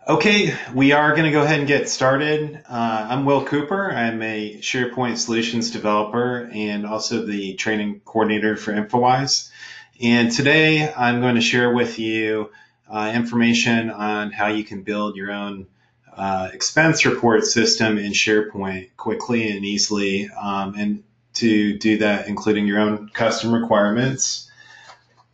Okay, we are going to go ahead and get started. I'm Will Cooper. I'm a SharePoint solutions developer and also the training coordinator for Infowise. And today I'm going to share with you information on how you can build your own expense report system in SharePoint quickly and easily, and to do that, including your own custom requirements.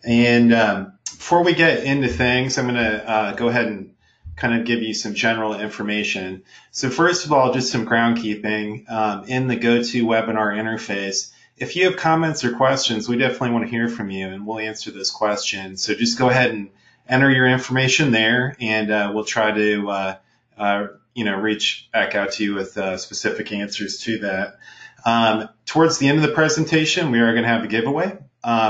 And before we get into things, I'm going to go ahead and kind of give you some general information. So first of all, just some groundkeeping in the GoToWebinar interface. If you have comments or questions, we definitely want to hear from you, and we'll answer those questions. So just go ahead and enter your information there, and we'll try to reach back out to you with specific answers to that. Towards the end of the presentation, we are going to have a giveaway.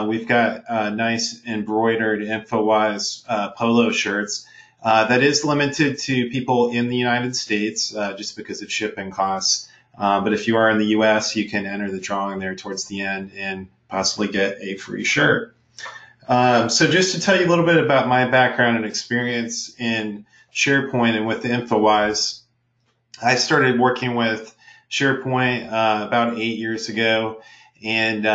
We've got nice embroidered Infowise polo shirts. That is limited to people in the United States just because of shipping costs. But if you are in the U.S., you can enter the drawing there towards the end and possibly get a free shirt. So just to tell you a little bit about my background and experience in SharePoint and with Infowise, I started working with SharePoint about 8 years ago. And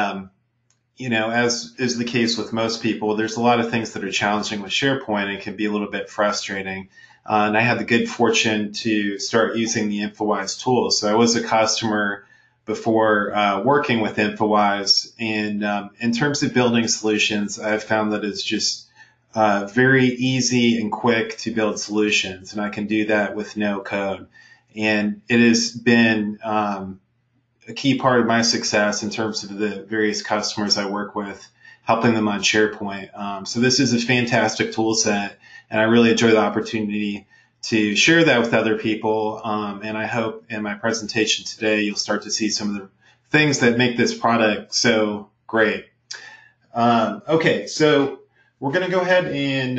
as is the case with most people, there's a lot of things that are challenging with SharePoint and it can be a little bit frustrating. And I had the good fortune to start using the Infowise tools. So I was a customer before working with Infowise. And in terms of building solutions, I've found that it's just very easy and quick to build solutions. And I can do that with no code. And it has been a key part of my success in terms of the various customers I work with, helping them on SharePoint. So this is a fantastic tool set, and I really enjoy the opportunity to share that with other people. And I hope in my presentation today, you'll start to see some of the things that make this product so great. Okay, so we're going to go ahead and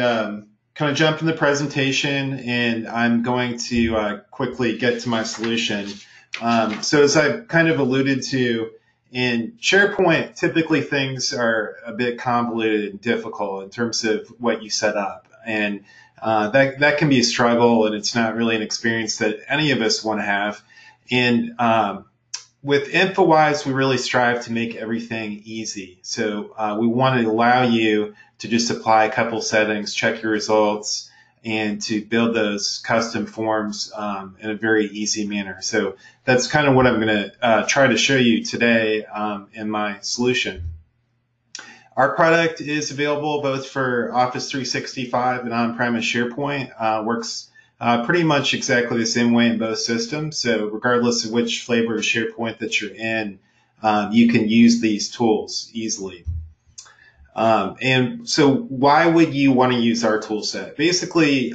kind of jump in the presentation, and I'm going to quickly get to my solution. So as I kind of alluded to, in SharePoint, typically things are a bit convoluted and difficult in terms of what you set up. And that can be a struggle, and it's not really an experience that any of us want to have. And with Infowise, we really strive to make everything easy. So we want to allow you to just apply a couple settings, check your results, and to build those custom forms in a very easy manner. So that's kind of what I'm going to try to show you today in my solution. Our product is available both for Office 365 and on-premise SharePoint. Works pretty much exactly the same way in both systems. So regardless of which flavor of SharePoint that you're in, you can use these tools easily. And so why would you want to use our tool set? Basically,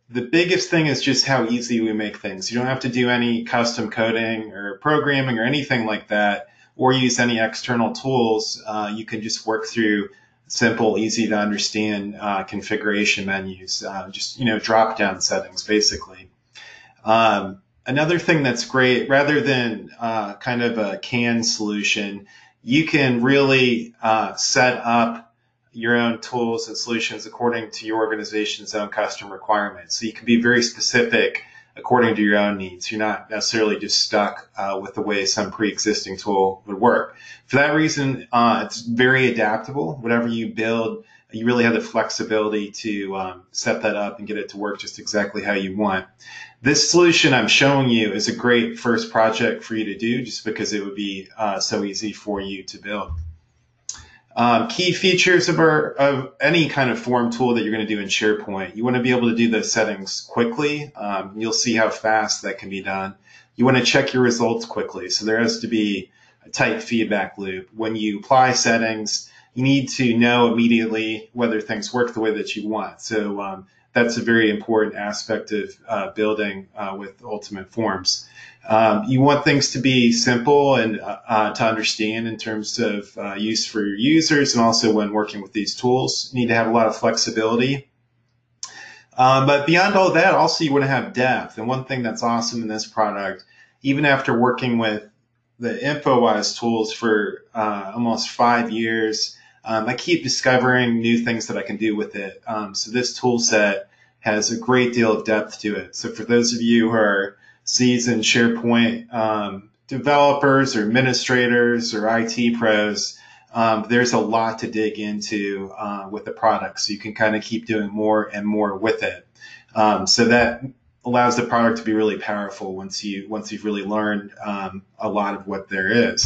the biggest thing is just how easy we make things. You don't have to do any custom coding or programming or anything like that, or use any external tools. You can just work through simple, easy to understand configuration menus, just drop-down settings, basically. Another thing that's great, rather than kind of a canned solution, you can really set up your own tools and solutions according to your organization's own custom requirements. So you can be very specific according to your own needs. You're not necessarily just stuck with the way some pre-existing tool would work. For that reason, it's very adaptable. Whatever you build, you really have the flexibility to set that up and get it to work just exactly how you want. This solution I'm showing you is a great first project for you to do just because it would be so easy for you to build. Key features of any kind of form tool that you're going to do in SharePoint. You want to be able to do the settings quickly. You'll see how fast that can be done. You want to check your results quickly. So there has to be a tight feedback loop. When you apply settings, you need to know immediately whether things work the way that you want. So that's a very important aspect of building with Ultimate Forms. You want things to be simple and to understand in terms of use for your users, and also when working with these tools. You need to have a lot of flexibility. But beyond all that, also you want to have depth. And one thing that's awesome in this product, even after working with the Infowise tools for almost 5 years, I keep discovering new things that I can do with it. So this tool set has a great deal of depth to it. So for those of you who are seasoned SharePoint developers or administrators or IT pros, there's a lot to dig into with the product. So you can kind of keep doing more and more with it. So that allows the product to be really powerful once you've really learned a lot of what there is.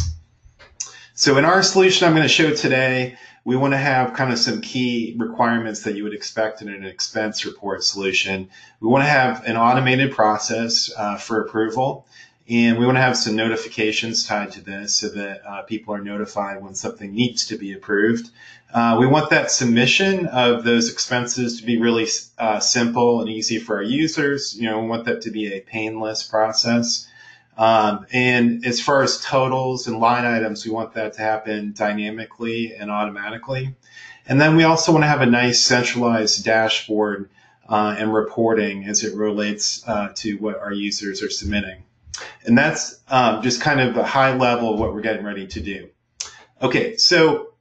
So in our solution I'm going to show today, we want to have kind of some key requirements that you would expect in an expense report solution. We want to have an automated process for approval, and we want to have some notifications tied to this so that people are notified when something needs to be approved. We want that submission of those expenses to be really simple and easy for our users. We want that to be a painless process. And as far as totals and line items, we want that to happen dynamically and automatically. And then we also want to have a nice centralized dashboard and reporting as it relates to what our users are submitting. And that's just kind of a high level of what we're getting ready to do. Okay, so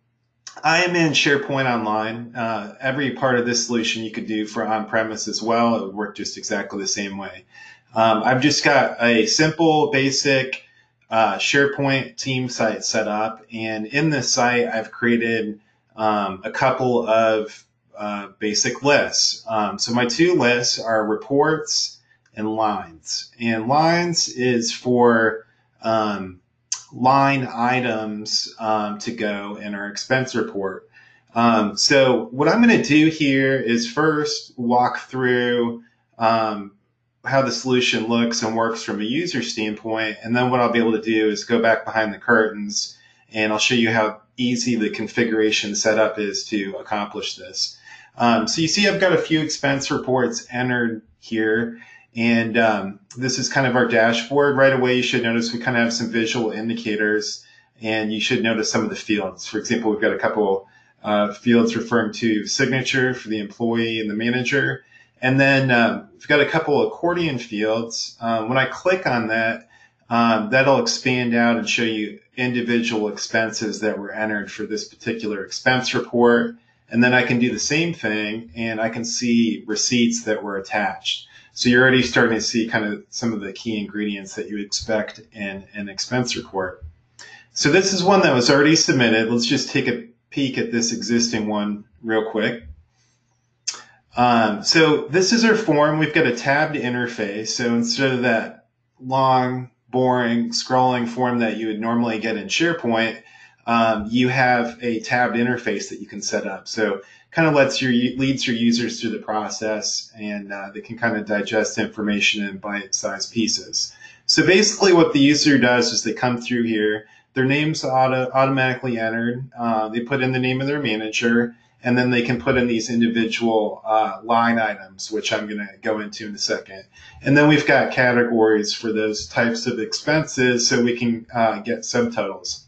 I am in SharePoint Online. Every part of this solution you could do for on-premise as well. It would work just exactly the same way. I've just got a simple, basic SharePoint team site set up, and in this site I've created a couple of basic lists. So my two lists are reports and lines. And lines is for line items to go in our expense report. So what I'm going to do here is first walk through how the solution looks and works from a user standpoint, and then what I'll be able to do is go back behind the curtains and I'll show you how easy the configuration setup is to accomplish this. So you see I've got a few expense reports entered here, and this is kind of our dashboard. Right away you should notice we kind of have some visual indicators, and you should notice some of the fields. For example, we've got a couple fields referring to signature for the employee and the manager. And then we've got a couple accordion fields. When I click on that, that'll expand out and show you individual expenses that were entered for this particular expense report. And then I can do the same thing, and I can see receipts that were attached. So you're already starting to see kind of some of the key ingredients that you would expect in an expense report. So this is one that was already submitted. Let's just take a peek at this existing one real quick. So this is our form. We've got a tabbed interface. So instead of that long, boring, scrolling form that you would normally get in SharePoint, you have a tabbed interface that you can set up. So kind of leads your users through the process, and they can kind of digest information in bite-sized pieces. So basically what the user does is they come through here, their name's automatically entered, they put in the name of their manager, and then they can put in these individual line items, which I'm going to go into in a second. And then we've got categories for those types of expenses so we can get subtotals.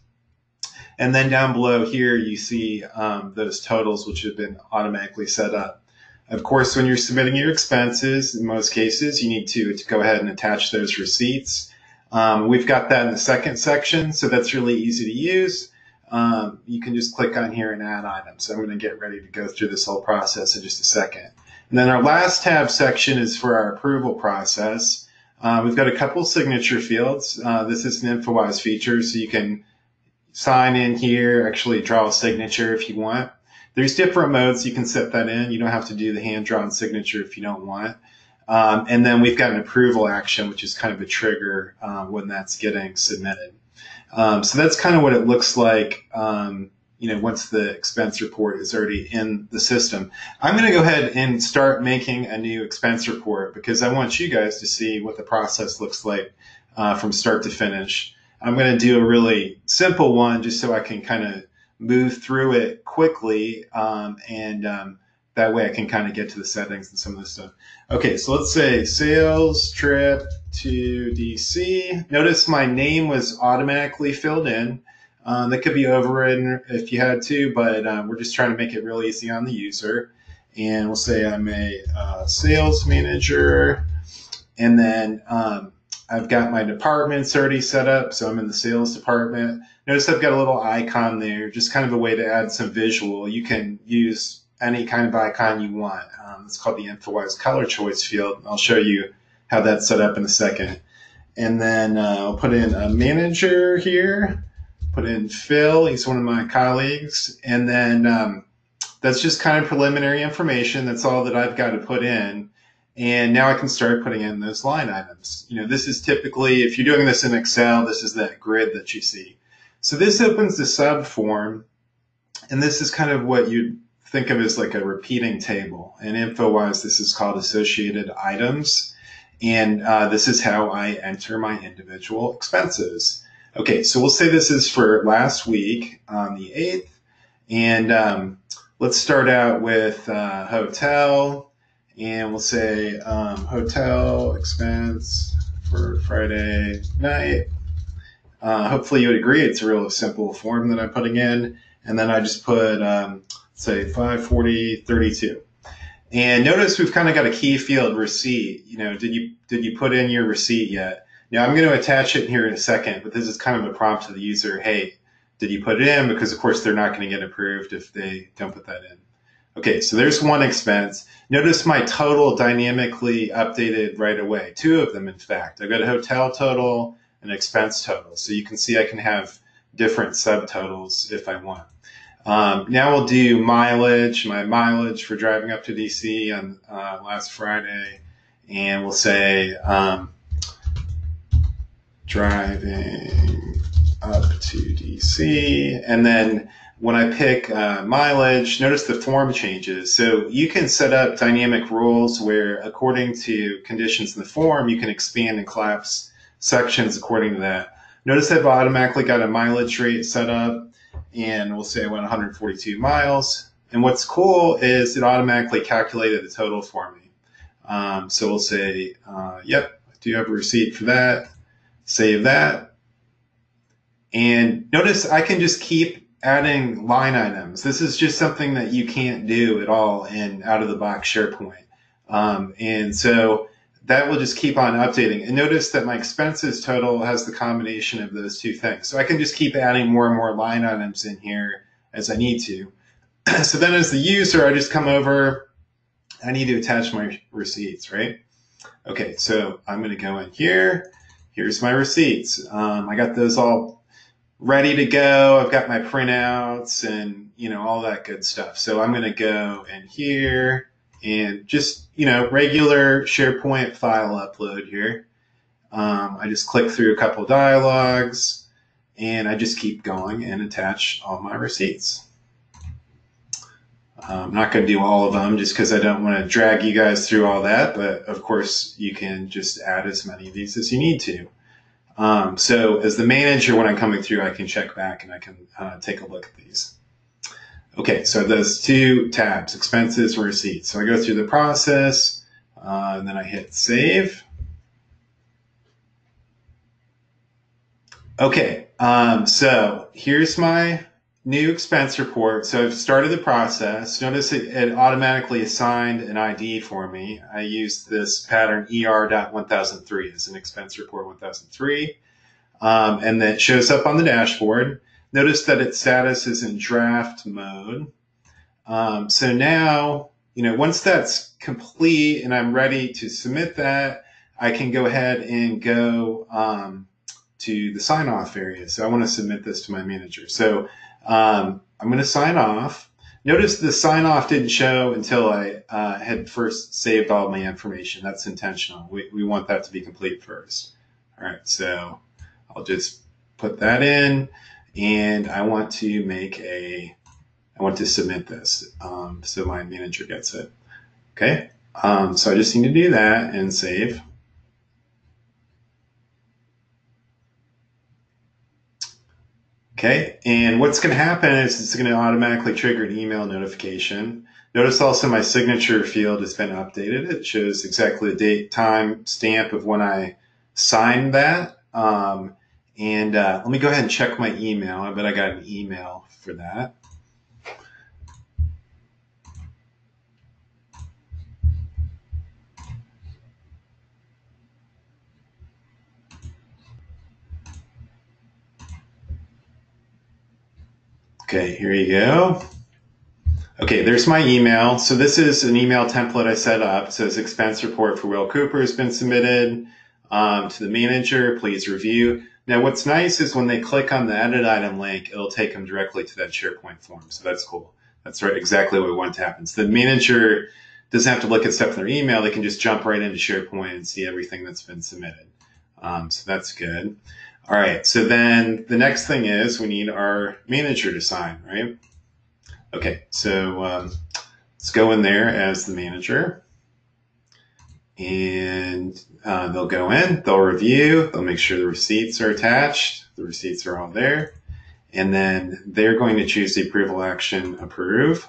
And then down below here you see those totals which have been automatically set up. Of course, when you're submitting your expenses, in most cases, you need to go ahead and attach those receipts. We've got that in the second section, so that's really easy to use. You can just click on here and add items. So I'm going to get ready to go through this whole process in just a second. And then our last tab section is for our approval process. We've got a couple signature fields. This is an Infowise feature, so you can sign in here, actually draw a signature if you want. There's different modes you can set that in. You don't have to do the hand-drawn signature if you don't want. And then we've got an approval action, which is kind of a trigger when that's getting submitted. So that's kind of what it looks like, once the expense report is already in the system. I'm going to go ahead and start making a new expense report because I want you guys to see what the process looks like from start to finish. I'm going to do a really simple one just so I can kind of move through it quickly, and that way I can kind of get to the settings and some of this stuff. Okay, so let's say sales trip to DC. Notice my name was automatically filled in. That could be overridden if you had to, but we're just trying to make it real easy on the user. And we'll say I'm a sales manager, and then I've got my departments already set up, so I'm in the sales department. Notice I've got a little icon there, just kind of a way to add some visual. You can use any kind of icon you want. It's called the Infowise color choice field. I'll show you how that's set up in a second. And then I'll put in a manager here, put in Phil, he's one of my colleagues. And then that's just kind of preliminary information. That's all that I've got to put in. And now I can start putting in those line items. This is typically, if you're doing this in Excel, this is that grid that you see. So this opens the sub form, and this is kind of what you'd think of as like a repeating table. In Infowise, this is called associated items. And this is how I enter my individual expenses. Okay, so we'll say this is for last week on the 8th. And let's start out with hotel. And we'll say hotel expense for Friday night. Hopefully you would agree it's a real simple form that I'm putting in. And then I just put, say, 540.32. And notice we've kind of got a key field receipt. Did you put in your receipt yet? Now I'm going to attach it here in a second, but this is kind of a prompt to the user. Hey, did you put it in? Because of course they're not going to get approved if they don't put that in. Okay, so there's one expense. Notice my total dynamically updated right away. Two of them, in fact. I've got a hotel total and expense total. So you can see I can have different subtotals if I want. Now we'll do mileage, my mileage for driving up to DC on last Friday. And we'll say driving up to DC. And then when I pick mileage, notice the form changes. So you can set up dynamic rules where according to conditions in the form, you can expand and collapse sections according to that. Notice I've automatically got a mileage rate set up, and we'll say I went 142 miles. And what's cool is it automatically calculated the total for me. So we'll say, yep, I do have a receipt for that. Save that. And notice I can just keep adding line items. This is just something that you can't do at all in out-of-the-box SharePoint. And so that will just keep on updating. And notice that my expenses total has the combination of those two things. So I can just keep adding more and more line items in here as I need to. So then as the user, I just come over, I need to attach my receipts, right? Okay, so I'm going to go in here. Here's my receipts. I got those all ready to go. I've got my printouts and, all that good stuff. So I'm going to go in here and just, regular SharePoint file upload here. I just click through a couple dialogues and I just keep going and attach all my receipts. I'm not going to do all of them just because I don't want to drag you guys through all that, but of course you can just add as many of these as you need to. So as the manager, when I'm coming through, I can check back and I can take a look at these. Okay, so those two tabs, expenses and receipts. So I go through the process and then I hit save. Okay, so here's my new expense report. So I've started the process. Notice it automatically assigned an ID for me. I used this pattern ER.1003 as an expense report 1003. And that shows up on the dashboard. Notice that its status is in draft mode. So now, once that's complete and I'm ready to submit that, I can go ahead and go to the sign off area. So I want to submit this to my manager. So I'm going to sign off. Notice the sign off didn't show until I had first saved all my information. That's intentional. We want that to be complete first. All right, so I'll just put that in, and I want to submit this so my manager gets it. Okay, so I just need to do that and save. Okay, and what's going to happen is it's going to automatically trigger an email notification. Notice also my signature field has been updated. It shows exactly the date, time, stamp of when I signed that. Let me go ahead and check my email. I bet I got an email for that. Okay, here you go. Okay, there's my email. So this is an email template I set up. It says expense report for Will Cooper has been submitted to the manager. Please review. Now, what's nice is when they click on the edit item link, it'll take them directly to that SharePoint form. So that's cool. That's right, exactly what we want to happen. So the manager doesn't have to look at stuff in their email. They can just jump right into SharePoint and see everything that's been submitted. So that's good. All right, so then the next thing is we need our manager to sign, right? Okay, so let's go in there as the manager. And they'll go in, they'll review, they'll make sure the receipts are attached. The receipts are all there. And then they're going to choose the approval action, approve.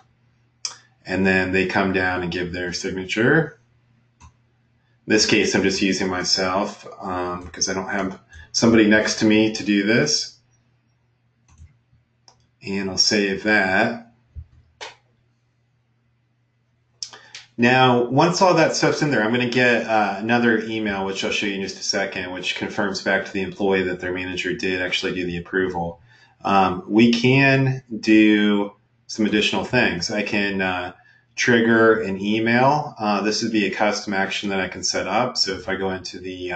And then they come down and give their signature. In this case, I'm just using myself because I don't have somebody next to me to do this. And I'll save that. Now, once all that stuff's in there, I'm going to get another email, which I'll show you in just a second, which confirms back to the employee that their manager did actually do the approval. We can do some additional things. I can trigger an email. This would be a custom action that I can set up. So if I go into the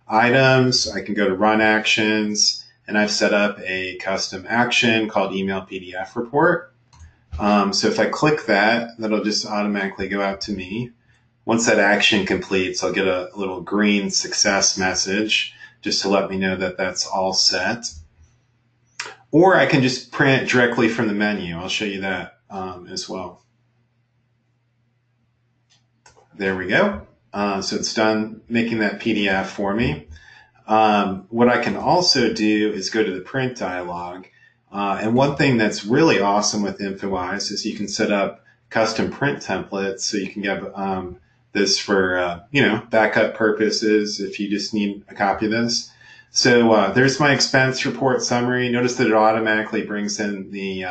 items, I can go to run actions, and I've set up a custom action called email PDF report. So if I click that, that'll just automatically go out to me. Once that action completes, I'll get a little green success message just to let me know that that's all set. Or I can just print directly from the menu. I'll show you that as well. There we go. So it's done making that PDF for me. What I can also do is go to the print dialog. And one thing that's really awesome with Infowise is you can set up custom print templates, so you can get this for backup purposes if you just need a copy of this. So there's my expense report summary. Notice that it automatically brings in the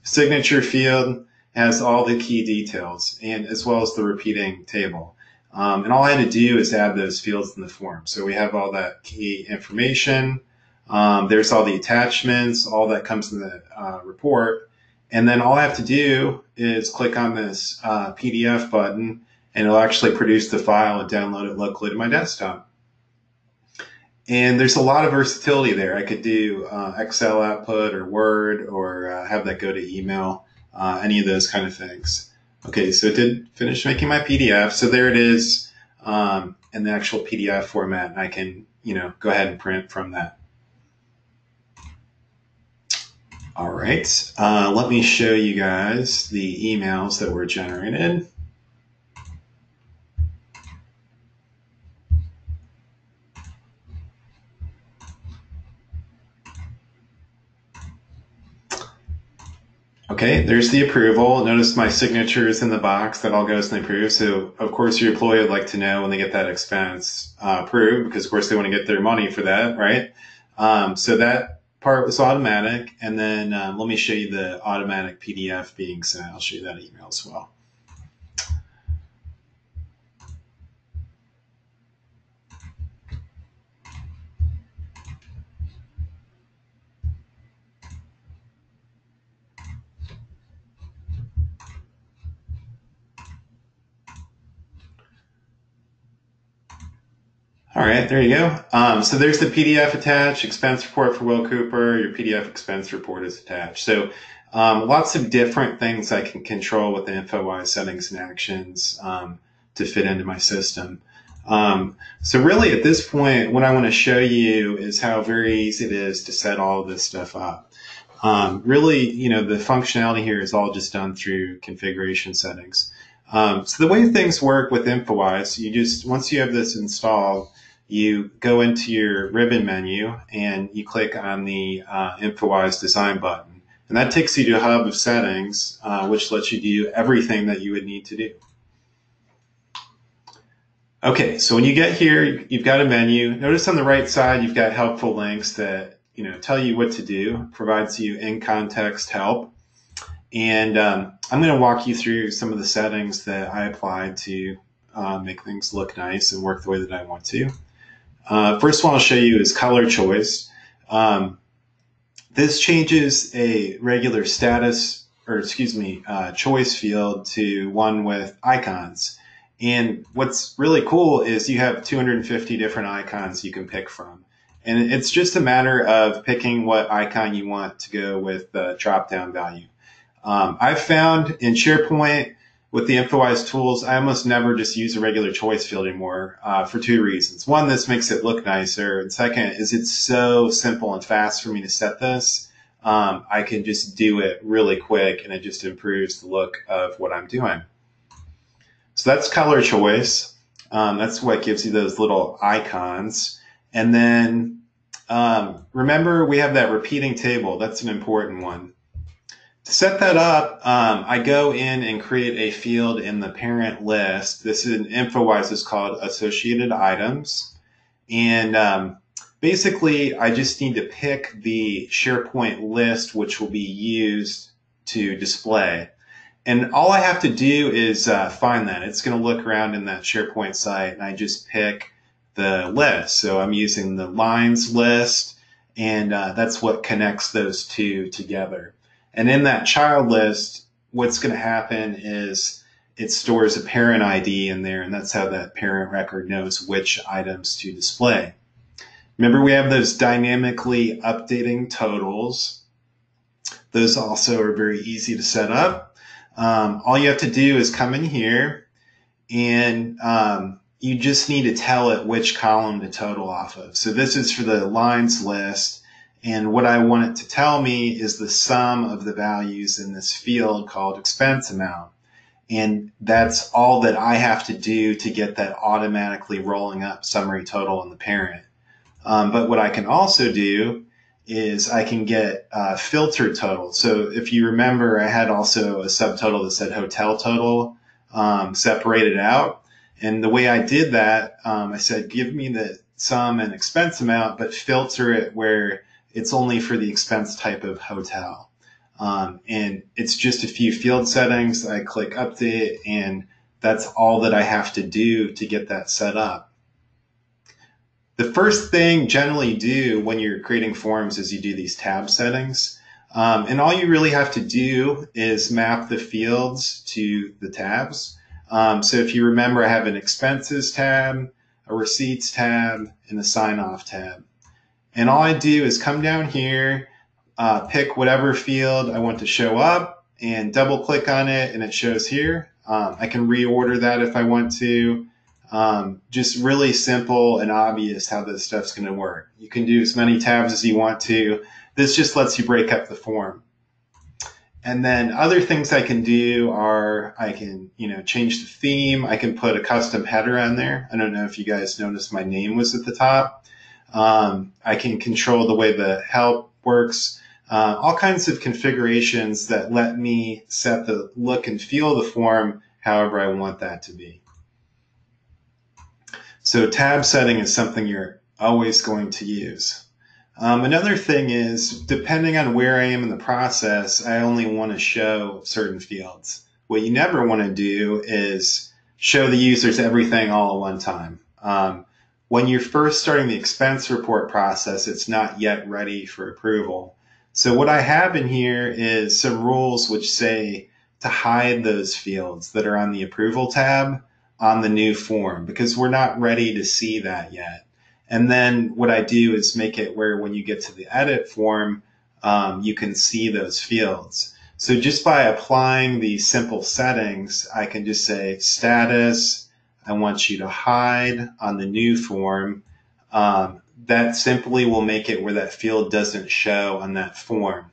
signature field, has all the key details, and as well as the repeating table. And all I had to do is add those fields in the form. So we have all that key information. There's all the attachments, all that comes in the report. And then all I have to do is click on this PDF button, and it'll actually produce the file and download it locally to my desktop. And there's a lot of versatility there. I could do Excel output or Word, or have that go to email, any of those kind of things. Okay, so it did finish making my PDF. So there it is in the actual PDF format, and I can go ahead and print from that. All right, let me show you guys the emails that were generated. Okay, there's the approval. Notice my signature is in the box. That all goes in the approve. So, of course, your employee would like to know when they get that expense approved, because, of course, they want to get their money for that, right? So that part was automatic. And then let me show you the automatic PDF being sent. I'll show you that email as well. All right, there you go. So there's the PDF attached, expense report for Will Cooper. Your PDF expense report is attached. So lots of different things I can control with the Infowise settings and actions to fit into my system. So really at this point, what I want to show you is how very easy it is to set all of this stuff up. Really, the functionality here is all just done through configuration settings. So the way things work with Infowise, once you have this installed, you go into your ribbon menu and you click on the Infowise design button. And that takes you to a hub of settings, which lets you do everything that you would need to do. Okay, so when you get here, you've got a menu. Notice on the right side, you've got helpful links that tell you what to do, provides you in-context help. And I'm going to walk you through some of the settings that I applied to make things look nice and work the way that I want to. First one I'll show you is color choice. This changes a regular status choice field to one with icons. And what's really cool is you have 250 different icons you can pick from. And it's just a matter of picking what icon you want to go with the drop-down value. I've found in SharePoint with the Infowise tools, I almost never just use a regular choice field anymore for two reasons. One, this makes it look nicer. And second is it's so simple and fast for me to set this. I can just do it really quick and it just improves the look of what I'm doing. So that's color choice. That's what gives you those little icons. And then remember we have that repeating table. That's an important one. To set that up, I go in and create a field in the parent list. This is in Infowise, it's called Associated Items. And basically, I just need to pick the SharePoint list, which will be used to display. And all I have to do is find that. It's going to look around in that SharePoint site, and I just pick the list. So I'm using the lines list, and that's what connects those two together. And in that child list, what's going to happen is it stores a parent ID in there, and that's how that parent record knows which items to display. Remember, we have those dynamically updating totals. Those also are very easy to set up. All you have to do is come in here, and you just need to tell it which column to total off of. So this is for the lines list. And what I want it to tell me is the sum of the values in this field called expense amount. And that's all that I have to do to get that automatically rolling up summary total in the parent. But what I can also do is I can get filter total. So if you remember, I had also a subtotal that said hotel total separated out. And the way I did that, I said, give me the sum and expense amount, but filter it where it's only for the expense type of hotel. And it's just a few field settings. I click update, and that's all that I have to do to get that set up. The first thing generally you do when you're creating forms is you do these tab settings. And all you really have to do is map the fields to the tabs. So if you remember, I have an expenses tab, a receipts tab, and a sign off tab. And all I do is come down here, pick whatever field I want to show up, and double click on it, and it shows here. I can reorder that if I want to. Just really simple and obvious how this stuff's going to work. You can do as many tabs as you want to. This just lets you break up the form. And then other things I can do are I can, change the theme. I can put a custom header on there. I don't know if you guys noticed my name was at the top. I can control the way the help works, all kinds of configurations that let me set the look and feel of the form however I want that to be. So tab setting is something you're always going to use. Another thing is, depending on where I am in the process, I only want to show certain fields. What you never want to do is show the users everything all at one time. When you're first starting the expense report process, it's not yet ready for approval. So what I have in here is some rules which say to hide those fields that are on the approval tab on the new form, because we're not ready to see that yet. And then what I do is make it where when you get to the edit form, you can see those fields. So just by applying these simple settings, I can just say status, I want you to hide on the new form. That simply will make it where that field doesn't show on that form.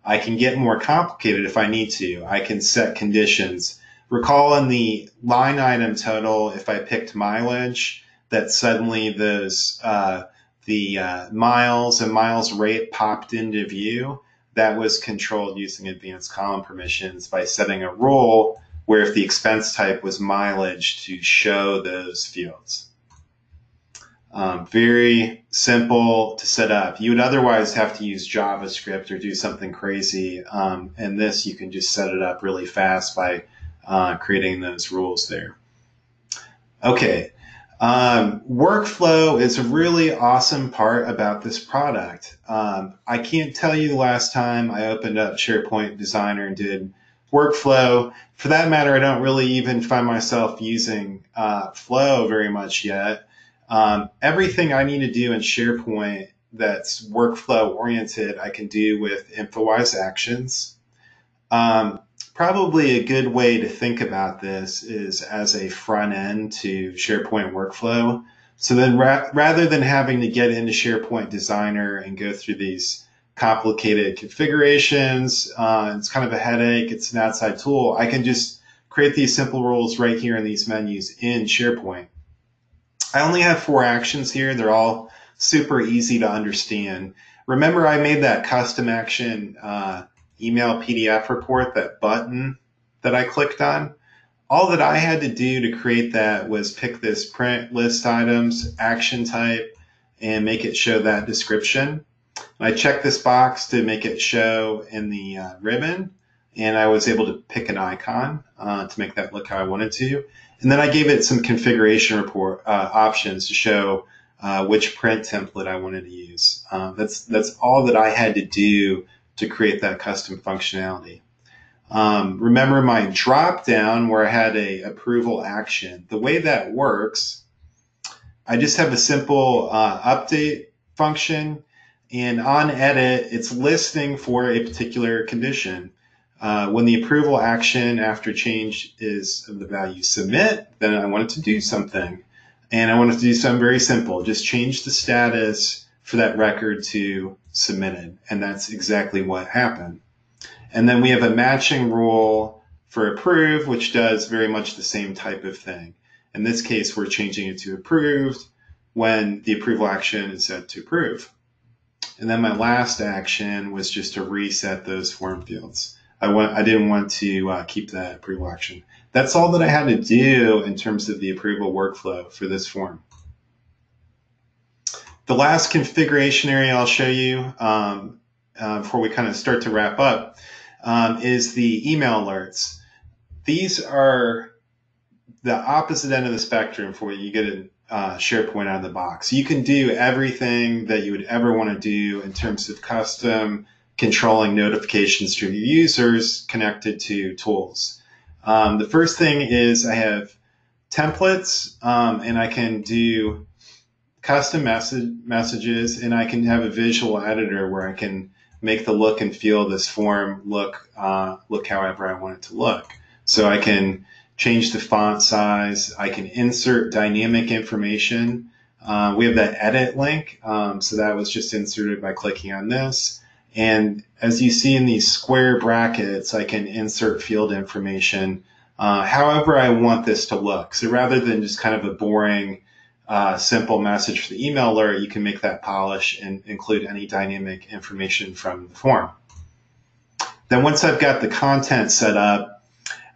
I can get more complicated if I need to. I can set conditions. Recall in the line item total, if I picked mileage, that suddenly those the miles and miles rate popped into view. That was controlled using advanced column permissions by setting a rule where if the expense type was mileage to show those fields. Very simple to set up. You would otherwise have to use JavaScript or do something crazy. And this, you can just set it up really fast by creating those rules there. Okay, Workflow is a really awesome part about this product. I can't tell you the last time I opened up SharePoint Designer and did workflow. For that matter, I don't really even find myself using Flow very much yet. Everything I need to do in SharePoint that's workflow oriented, I can do with Infowise Actions. Probably a good way to think about this is as a front end to SharePoint workflow. So then rather than having to get into SharePoint Designer and go through these complicated configurations, it's kind of a headache, it's an outside tool, I can just create these simple rules right here in these menus in SharePoint. I only have 4 actions here. They're all super easy to understand. Remember, I made that custom action email PDF report, that button that I clicked on. All that I had to do to create that was pick this print list items, action type, and make it show that description. And I checked this box to make it show in the ribbon, and I was able to pick an icon to make that look how I wanted to. And then I gave it some configuration report options to show which print template I wanted to use. That's all that I had to do to create that custom functionality. Remember my drop down where I had a approval action. The way that works, I just have a simple update function, and on edit, it's listening for a particular condition. When the approval action after change is of the value submit, then I want it to do something. And I want it to do something very simple. Just change the status for that record to submitted. And that's exactly what happened. And then we have a matching rule for approve, which does very much the same type of thing. In this case, we're changing it to approved when the approval action is set to approve. And then my last action was just to reset those form fields. I didn't want to keep that approval action. That's all that I had to do in terms of the approval workflow for this form. The last configuration area I'll show you before we kind of start to wrap up is the email alerts. These are the opposite end of the spectrum for you get a SharePoint out of the box. You can do everything that you would ever want to do in terms of custom controlling notifications to your users connected to tools. The first thing is I have templates, and I can do custom messages, and I can have a visual editor where I can make the look and feel of this form look however I want it to look. So I can change the font size. I can insert dynamic information. We have that edit link, so that was just inserted by clicking on this. And as you see in these square brackets, I can insert field information however I want this to look. So rather than just kind of a boring, simple message for the email alert, you can make that polish and include any dynamic information from the form. Then once I've got the content set up,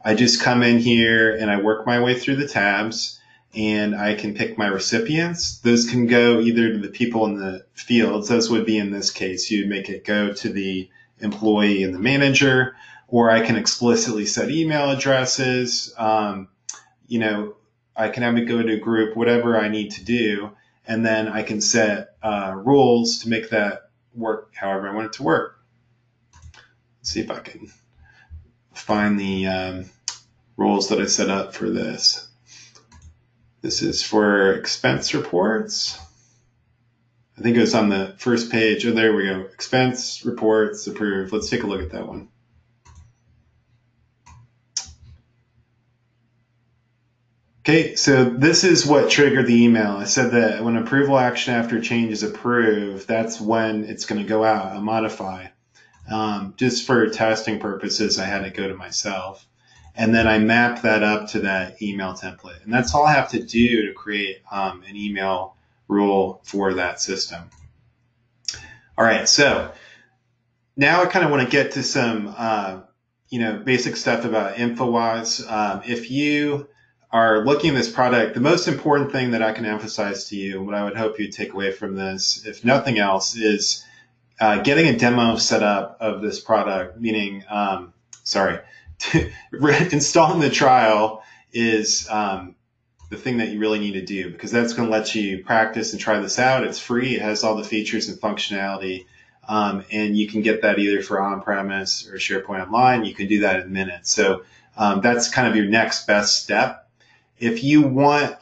I just come in here and I work my way through the tabs, and I can pick my recipients. Those can go either to the people in the fields. Those would be, in this case, you'd make it go to the employee and the manager, or I can explicitly set email addresses. I can have it go to a group, whatever I need to do, and then I can set rules to make that work however I want it to work. Let's see if I can find the rules that I set up for this. This is for expense reports. I think it was on the first page. Oh, there we go. Expense reports approved. Let's take a look at that one. Okay, so this is what triggered the email. I said that when approval action after change is approved, that's when it's going to go out and modify. Just for testing purposes, I had it go to myself. And then I map that up to that email template. And that's all I have to do to create an email rule for that system. All right, so now I kind of want to get to some basic stuff about Infowise. If you are looking at this product, the most important thing that I can emphasize to you, what I would hope you'd take away from this, if nothing else, is getting a demo set up of this product, meaning, installing the trial is the thing that you really need to do, because that's going to let you practice and try this out. It's free. It has all the features and functionality. And you can get that either for on-premise or SharePoint Online. You can do that in minutes. So that's kind of your next best step. If you want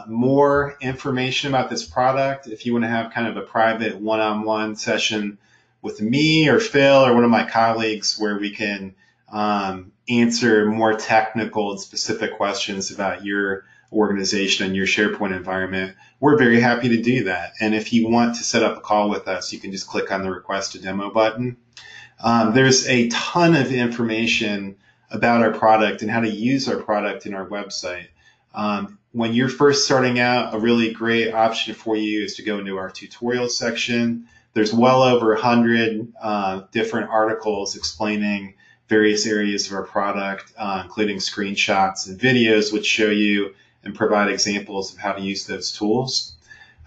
more information about this product, if you want to have kind of a private one-on-one session with me or Phil or one of my colleagues where we can answer more technical and specific questions about your organization and your SharePoint environment, we're very happy to do that. And if you want to set up a call with us, you can just click on the request a demo button. There's a ton of information about our product and how to use our product in our website. When you're first starting out, a really great option for you is to go into our tutorials section. There's well over 100 different articles explaining various areas of our product, including screenshots and videos, which show you and provide examples of how to use those tools.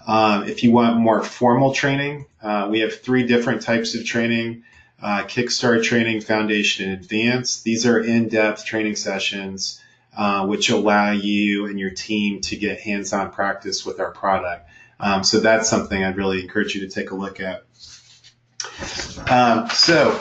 If you want more formal training, we have 3 different types of training: Kickstart training, Foundation, and Advanced. These are in-depth training sessions which allow you and your team to get hands-on practice with our product. So that's something I'd really encourage you to take a look at. So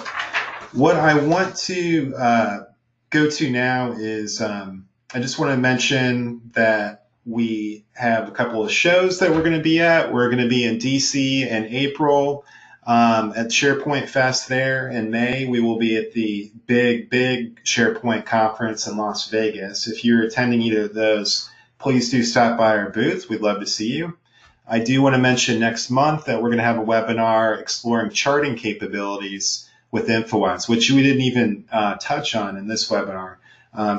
what I want to go to now is I just want to mention that we have a couple of shows that we're going to be at. We're going to be in DC in April at SharePoint Fest there. In May, we will be at the big SharePoint conference in Las Vegas. If you're attending either of those, please do stop by our booth. We'd love to see you. I do want to mention next month that we're going to have a webinar exploring charting capabilities with Infowise, which we didn't even touch on in this webinar.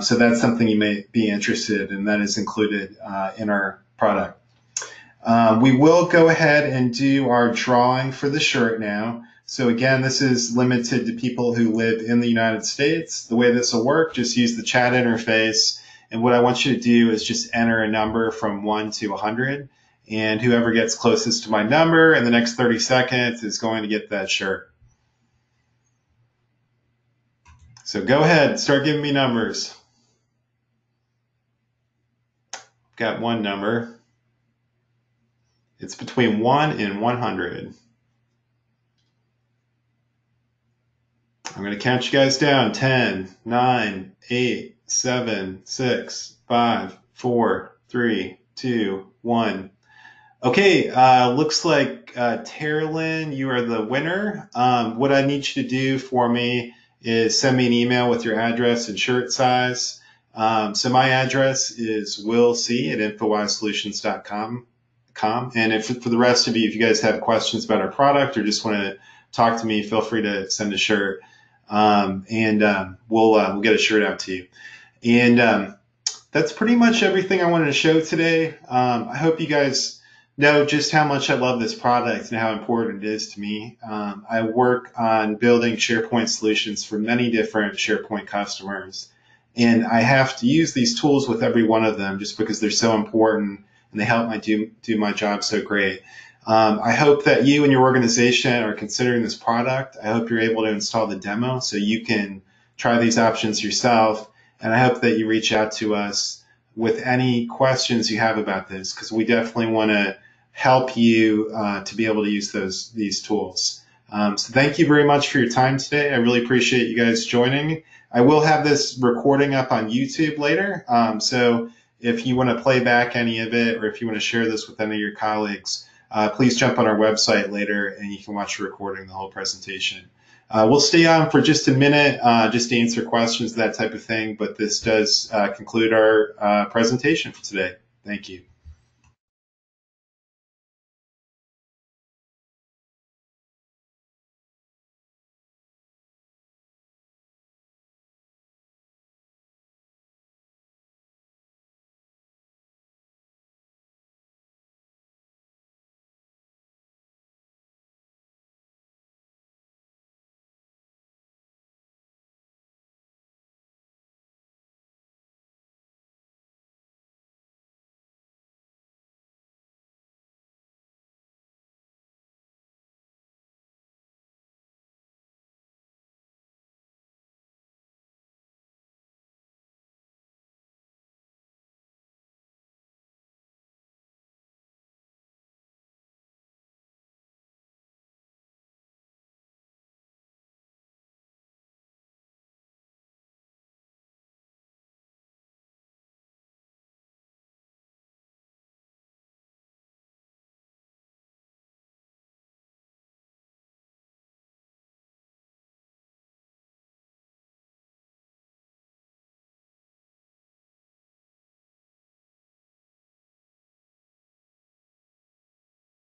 So that's something you may be interested in, that is included in our product. We will go ahead and do our drawing for the shirt now. So again, this is limited to people who live in the United States. The way this will work, just use the chat interface. And what I want you to do is just enter a number from 1 to 100. And whoever gets closest to my number in the next 30 seconds is going to get that shirt. So go ahead, start giving me numbers. Got one number. It's between 1 and 100. I'm going to count you guys down. 10, 9, 8, 7, 6, 5, 4, 3, 2, 1. Okay, looks like Terralyn, you are the winner. What I need you to do for me is send me an email with your address and shirt size. So my address is willc@infowisesolutions.com. And if for the rest of you, if you guys have questions about our product or just want to talk to me, feel free to send a shirt, and we'll get a shirt out to you. And that's pretty much everything I wanted to show today. I hope you guys know just how much I love this product and how important it is to me. I work on building SharePoint solutions for many different SharePoint customers, and I have to use these tools with every one of them just because they're so important and they help me do my job so great. I hope that you and your organization are considering this product. I hope you're able to install the demo so you can try these options yourself, and I hope that you reach out to us with any questions you have about this, because we definitely want to help you to be able to use these tools. So thank you very much for your time today. I really appreciate you guys joining. I will have this recording up on YouTube later, so if you want to play back any of it or if you want to share this with any of your colleagues, please jump on our website later and you can watch the recording, the whole presentation. We'll stay on for just a minute just to answer questions, that type of thing, but this does conclude our presentation for today. Thank you.